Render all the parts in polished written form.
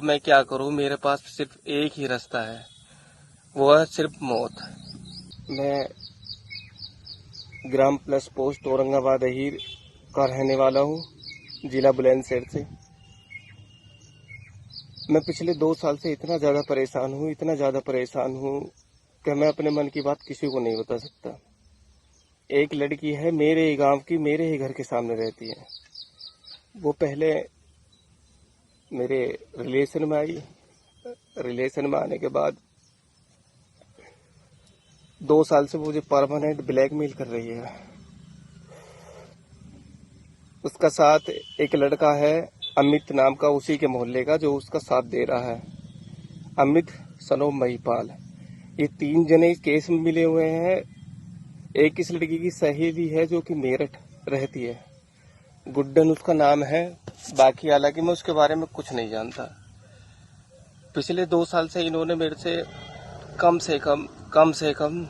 मैं क्या करूं, मेरे पास सिर्फ एक ही रास्ता है, वो है सिर्फ मौत। मैं gram plus post Aurangabad Ahir का रहने वाला हूं, जिला बुलंदशहर से। मैं पिछले 2 साल से इतना ज़्यादा परेशान हूं कि मैं अपने मन की बात किसी को नहीं बता सकता। एक लड़की है मेरे ही गांव की, मेरे ही घर के सामने रहती है। वो पहले मेरे रिलेशन में आई। रिलेशन में आने के बाद 2 साल से मुझे परमानेंट ब्लैकमेल कर रही है। उसका साथ एक लड़का है अमित नाम का, उसी के मोहल्ले का, जो उसका साथ दे रहा है। अमित सनो महिपाल, ये 3 जने इस केस में मिले हुए हैं। एक इस लड़की की सहेली है जो कि मेरठ रहती है, गुड्डन उसका नाम है। बाकी हालांकि मैं उसके बारे में कुछ नहीं जानता। पिछले 2 साल से इन्होंने मेरे से कम से कम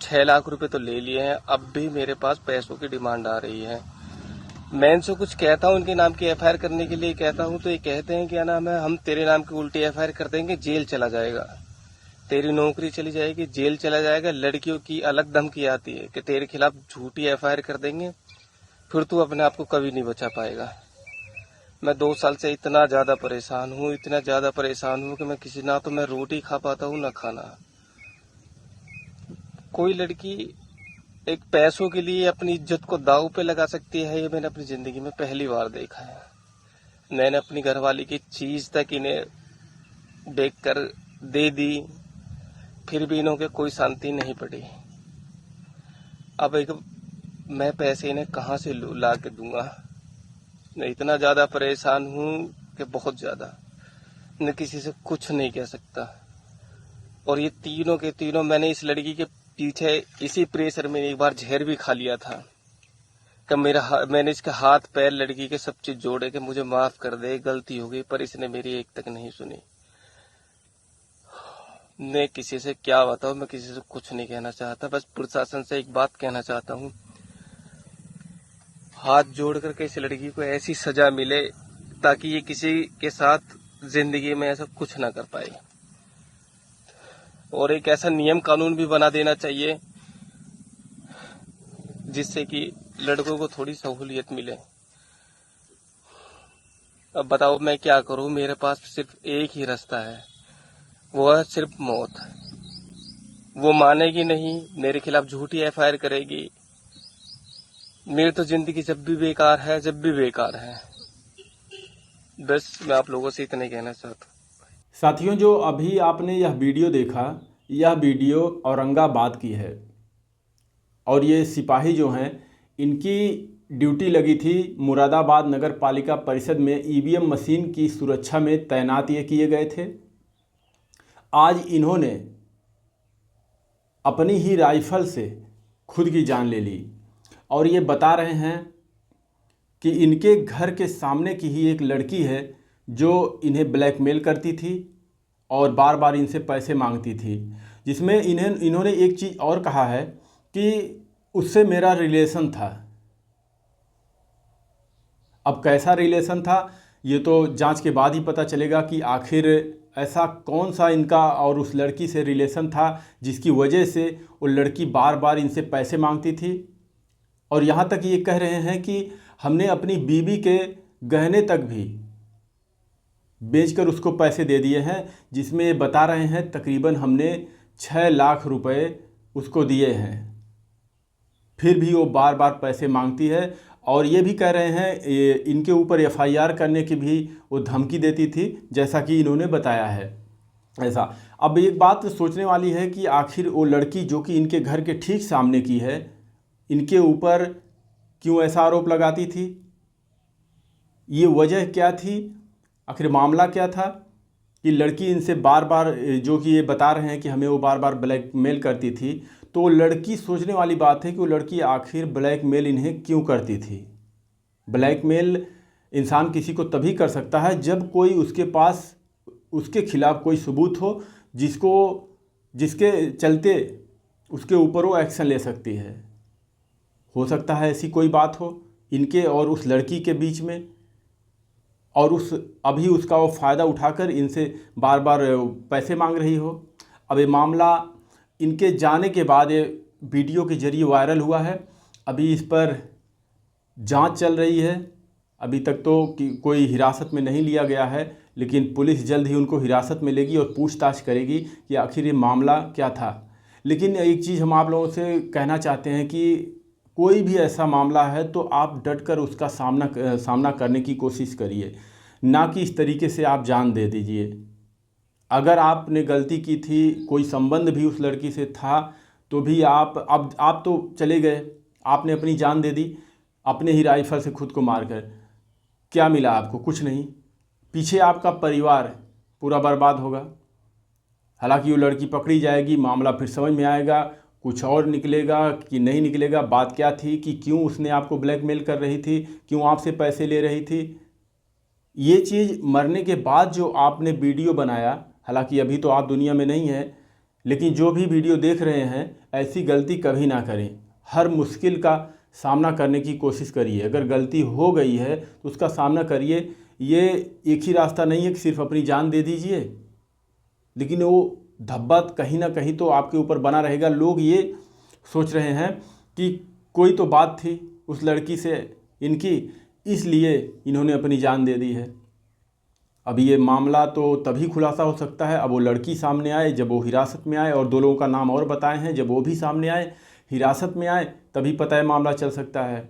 6 लाख रुपए तो ले लिए हैं। अब भी मेरे पास पैसों की डिमांड आ रही है। मैं इनसे कुछ कहता हूँ, इनके नाम की एफआईआर करने के लिए कहता हूँ, तो ये कहते हैं क्या नाम है, हम तेरे नाम की उल्टी एफआईआर कर देंगे, जेल चला जाएगा, तेरी नौकरी चली जाएगी, जेल चला जाएगा। लड़कियों की अलग धमकी आती है कि तेरे खिलाफ झूठी एफआईआर कर देंगे, फिर तू अपने आप को कभी नहीं बचा पाएगा। मैं 2 साल से इतना ज्यादा परेशान हूँ कि मैं ना तो मैं रोटी खा पाता हूँ ना खाना। कोई लड़की एक पैसों के लिए अपनी इज्जत को दांव पे लगा सकती है, ये मैंने अपनी जिंदगी में पहली बार देखा है। मैंने अपनी घरवाली की चीज तक इन्हें देख कर दे दी, फिर भी इन्हों के कोई शांति नहीं पड़ी। अब एक मैं पैसे इन्हें कहाँ से ला के दूंगा। मैं इतना ज्यादा परेशान हूँ कि बहुत ज्यादा, मैं किसी से कुछ नहीं कह सकता। और ये तीनों के तीनों, मैंने इस लड़की के पीछे इसी प्रेशर में एक बार जहर भी खा लिया था कि मैंने इसके हाथ पैर लड़की के सब चीज जोड़े कि मुझे माफ कर दे, गलती हो गई, पर इसने मेरी एक तक नहीं सुनी। मैं किसी से क्या बताऊं, मैं किसी से कुछ नहीं कहना चाहता। बस प्रशासन से एक बात कहना चाहता हूं, हाथ जोड़ करके इस लड़की को ऐसी सजा मिले ताकि ये किसी के साथ जिंदगी में ऐसा कुछ ना कर पाए। और एक ऐसा नियम कानून भी बना देना चाहिए जिससे कि लड़कों को थोड़ी सहूलियत मिले। अब बताओ मैं क्या करूं, मेरे पास सिर्फ एक ही रास्ता है, वो है सिर्फ मौत। वो मानेगी नहीं, मेरे खिलाफ झूठी एफआईआर करेगी। मेरी तो जिंदगी जब भी बेकार है। बस मैं आप लोगों से इतना ही कहना चाहता हूँ। साथियों, जो अभी आपने यह वीडियो देखा, यह वीडियो औरंगाबाद की है और ये सिपाही जो हैं, इनकी ड्यूटी लगी थी मुरादाबाद नगर पालिका परिषद में ईवीएम मशीन की सुरक्षा में तैनात ये किए गए थे। आज इन्होंने अपनी ही राइफल से खुद की जान ले ली और ये बता रहे हैं कि इनके घर के सामने की ही एक लड़की है जो इन्हें ब्लैकमेल करती थी और बार बार इनसे पैसे मांगती थी, जिसमें इन्होंने एक चीज़ और कहा है कि उससे मेरा रिलेशन था। अब कैसा रिलेशन था ये तो जांच के बाद ही पता चलेगा कि आखिर ऐसा कौन सा इनका और उस लड़की से रिलेशन था जिसकी वजह से वो लड़की बार बार इनसे पैसे मांगती थी। और यहाँ तक ये कह रहे हैं कि हमने अपनी बीवी के गहने तक भी बेचकर उसको पैसे दे दिए हैं, जिसमें ये बता रहे हैं तकरीबन हमने 6 लाख रुपए उसको दिए हैं, फिर भी वो बार बार पैसे मांगती है। और ये भी कह रहे हैं इनके ऊपर एफआईआर करने की भी वो धमकी देती थी, जैसा कि इन्होंने बताया है ऐसा। अब एक बात सोचने वाली है कि आखिर वो लड़की जो कि इनके घर के ठीक सामने की है, इनके ऊपर क्यों ऐसा आरोप लगाती थी, ये वजह क्या थी, आखिर मामला क्या था कि लड़की इनसे बार बार, जो कि ये बता रहे हैं कि हमें वो बार बार ब्लैकमेल करती थी। तो वो लड़की, सोचने वाली बात है कि वो लड़की आखिर ब्लैकमेल इन्हें क्यों करती थी। ब्लैकमेल इंसान किसी को तभी कर सकता है जब कोई उसके पास उसके खिलाफ कोई सबूत हो जिसके चलते उसके ऊपर वो एक्शन ले सकती है। हो सकता है ऐसी कोई बात हो इनके और उस लड़की के बीच में। और अभी उसका वो फ़ायदा उठाकर इनसे बार बार पैसे मांग रही हो। अब ये मामला इनके जाने के बाद ये वीडियो के जरिए वायरल हुआ है। अभी इस पर जांच चल रही है। अभी तक तो कोई हिरासत में नहीं लिया गया है, लेकिन पुलिस जल्द ही उनको हिरासत में लेगी और पूछताछ करेगी कि आखिर ये मामला क्या था। लेकिन एक चीज़ हम आप लोगों से कहना चाहते हैं कि कोई भी ऐसा मामला है तो आप डटकर उसका सामना करने की कोशिश करिए, ना कि इस तरीके से आप जान दे दीजिए। अगर आपने गलती की थी, कोई संबंध भी उस लड़की से था, तो भी आप तो चले गए, आपने अपनी जान दे दी अपने ही राइफल से खुद को मारकर। क्या मिला आपको? कुछ नहीं। पीछे आपका परिवार पूरा बर्बाद होगा। हालांकि वो लड़की पकड़ी जाएगी, मामला फिर समझ में आएगा, कुछ और निकलेगा कि नहीं निकलेगा, बात क्या थी, कि क्यों उसने आपको ब्लैकमेल कर रही थी, क्यों आपसे पैसे ले रही थी। ये चीज़ मरने के बाद जो आपने वीडियो बनाया, हालांकि अभी तो आप दुनिया में नहीं हैं, लेकिन जो भी वीडियो देख रहे हैं, ऐसी गलती कभी ना करें। हर मुश्किल का सामना करने की कोशिश करिए। अगर गलती हो गई है तो उसका सामना करिए। ये एक ही रास्ता नहीं है कि सिर्फ अपनी जान दे दीजिए, लेकिन वो धब्बा कहीं ना कहीं तो आपके ऊपर बना रहेगा। लोग ये सोच रहे हैं कि कोई तो बात थी उस लड़की से इनकी, इसलिए इन्होंने अपनी जान दे दी है। अभी ये मामला तो तभी खुलासा हो सकता है अब वो लड़की सामने आए, जब वो हिरासत में आए, और दो लोगों का नाम और बताए हैं, जब वो भी सामने आए, हिरासत में आए, तभी पता है मामला चल सकता है।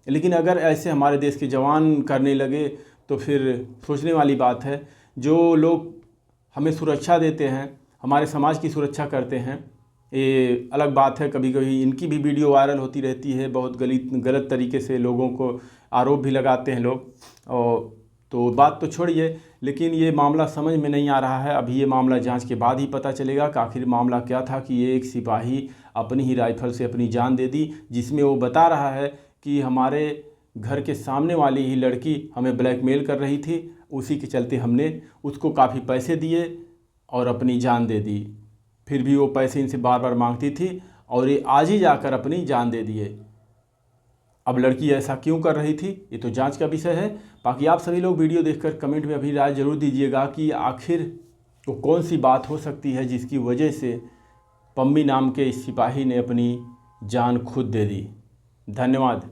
लेकिन अगर ऐसे हमारे देश के जवान करने लगे तो फिर सोचने वाली बात है। जो लोग हमें सुरक्षा देते हैं, हमारे समाज की सुरक्षा करते हैं, ये अलग बात है, कभी कभी इनकी भी वीडियो वायरल होती रहती है, बहुत गलत तरीके से लोगों को आरोप भी लगाते हैं लोग। और तो बात तो छोड़िए, लेकिन ये मामला समझ में नहीं आ रहा है। अभी ये मामला जांच के बाद ही पता चलेगा कि आखिर मामला क्या था, कि ये एक सिपाही अपनी ही राइफल से अपनी जान दे दी, जिसमें वो बता रहा है कि हमारे घर के सामने वाली ही लड़की हमें ब्लैकमेल कर रही थी, उसी के चलते हमने उसको काफ़ी पैसे दिए और अपनी जान दे दी। फिर भी वो पैसे इनसे बार बार मांगती थी और ये आज ही जाकर अपनी जान दे दिए। अब लड़की ऐसा क्यों कर रही थी, ये तो जांच का विषय है। बाकी आप सभी लोग वीडियो देखकर कमेंट में अभी राय ज़रूर दीजिएगा कि आखिर वो कौन सी बात हो सकती है जिसकी वजह से पम्मी नाम के इस सिपाही ने अपनी जान खुद दे दी। धन्यवाद।